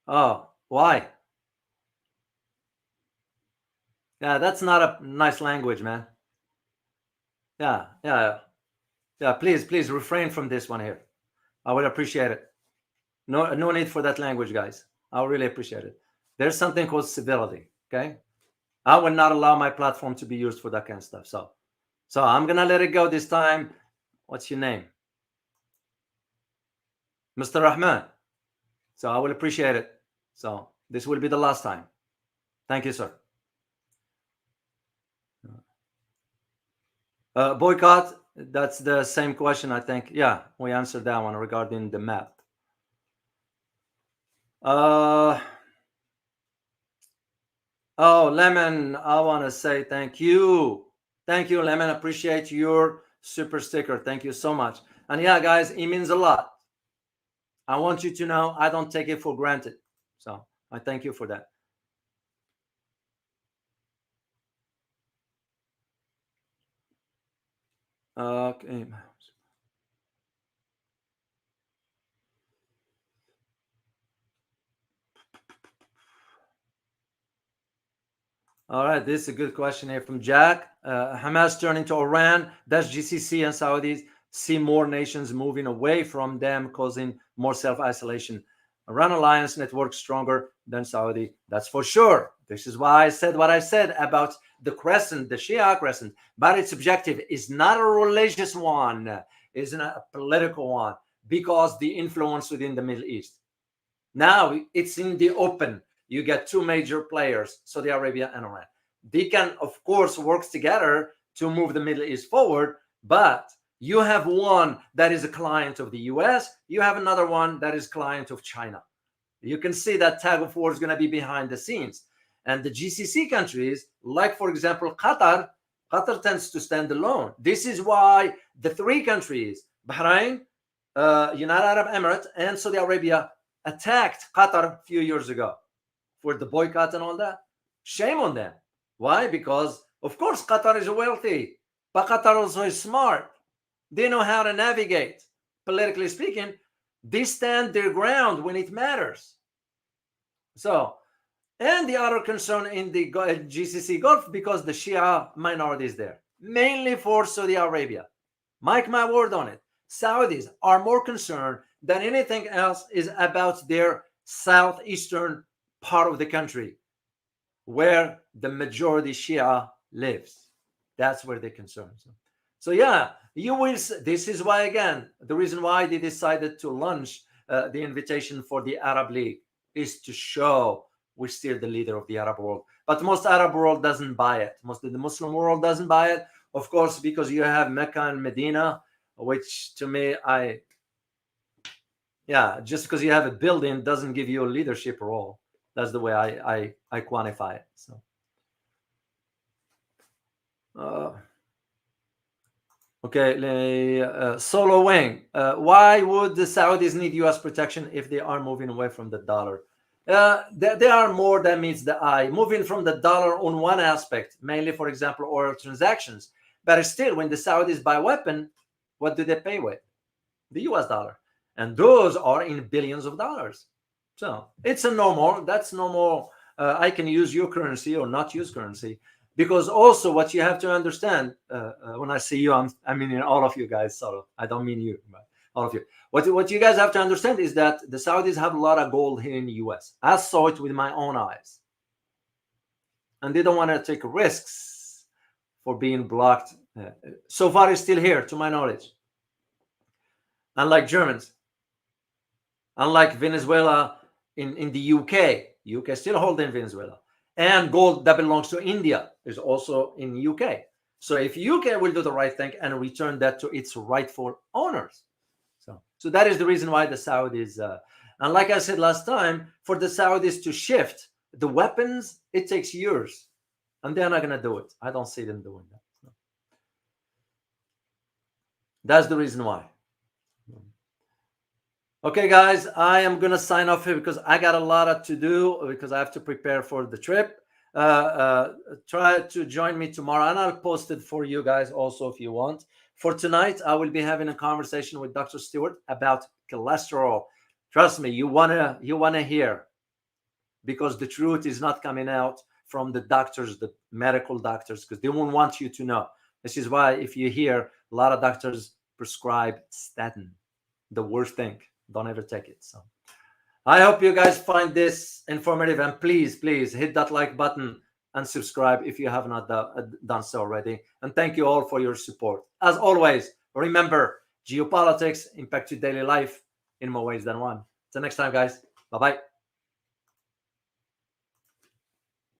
Oh, why? Yeah, that's not a nice language, man. Yeah. Please refrain from this one here. I would appreciate it. No need for that language, guys. I'll really appreciate it. There's something called civility. Okay, I would not allow my platform to be used for that kind of stuff. So I'm gonna let it go this time. What's your name? Mr. Rahman. So I will appreciate it. So this will be the last time. Thank you, sir. Boycott, that's the same question, I think. Yeah, we answered that one regarding the map. Oh, Lemon, I want to say thank you. Thank you, Lemon. Appreciate your super sticker. Thank you so much. And yeah, guys, it means a lot. I want you to know I don't take it for granted. So I thank you for that. Okay. All right, this is a good question here from Jack. Hamas turning to Iran. Does GCC and Saudis see more nations moving away from them, causing more self-isolation? Iran alliance network stronger than Saudi. That's for sure. This is why I said what I said about the crescent, the Shia crescent. But its objective is not a religious one, it's a political one, because the influence within the Middle East. Now it's in the open. You get two major players, Saudi Arabia and Iran. They can, of course, work together to move the Middle East forward, but you have one that is a client of the US, you have another one that is client of China. You can see that tag of war is going to be behind the scenes. And the GCC countries, like, for example, Qatar tends to stand alone. This is why the three countries, Bahrain, United Arab Emirates, and Saudi Arabia, attacked Qatar a few years ago for the boycott and all that. Shame on them. Why? Because, of course, Qatar is wealthy, but Qatar also is smart. They know how to navigate. Politically speaking, they stand their ground when it matters. So, and the other concern in the GCC Gulf, because the Shia minority is there, mainly for Saudi Arabia. Mark my word on it. Saudis are more concerned than anything else is about their southeastern part of the country, where the majority Shia lives. That's where they're concerned. So yeah, you will. This is why, again, the reason why they decided to launch the invitation for the Arab League is to show we're still the leader of the Arab world. But most Arab world doesn't buy it. Most of the Muslim world doesn't buy it, of course, because you have Mecca and Medina, which to me, just because you have a building doesn't give you a leadership role. That's the way I quantify it. So, okay, Solo Wing. Why would the Saudis need U.S. protection if they are moving away from the dollar? They are more than meets the eye. Moving from the dollar on one aspect, mainly, for example, oil transactions. But still, when the Saudis buy weapon, what do they pay with? The U.S. dollar. And those are in billions of dollars. So it's that's normal. I can use your currency or not use currency, because also what you have to understand, when I see you, I mean all of you guys, so I don't mean you, but all of you. What you guys have to understand is that the Saudis have a lot of gold here in the US. I saw it with my own eyes. And they don't want to take risks for being blocked. So far, it's still here, to my knowledge. Unlike Germans, unlike Venezuela in the UK still holding Venezuela, and gold that belongs to India is also in the UK. So if UK will do the right thing and return that to its rightful owners, so that is the reason why the Saudis, and like I said last time, for the Saudis to shift The weapons, it takes years, and they're not going to do it. I don't see them doing that. No. That's the reason why. Okay, guys, I am going to sign off here because I got a lot to do, because I have to prepare for the trip. Try to join me tomorrow, and I'll post it for you guys also if you want. For tonight, I will be having a conversation with Dr. Stewart about cholesterol. Trust me, you wanna hear, because the truth is not coming out from the doctors, the medical doctors, because they won't want you to know. This is why if you hear a lot of doctors prescribe statin, the worst thing, don't ever take it. So I hope you guys find this informative, and please hit that like button and subscribe if you have not done so already. And thank you all for your support. As always, remember, geopolitics impact your daily life in more ways than one. Till next time, guys. Bye-bye.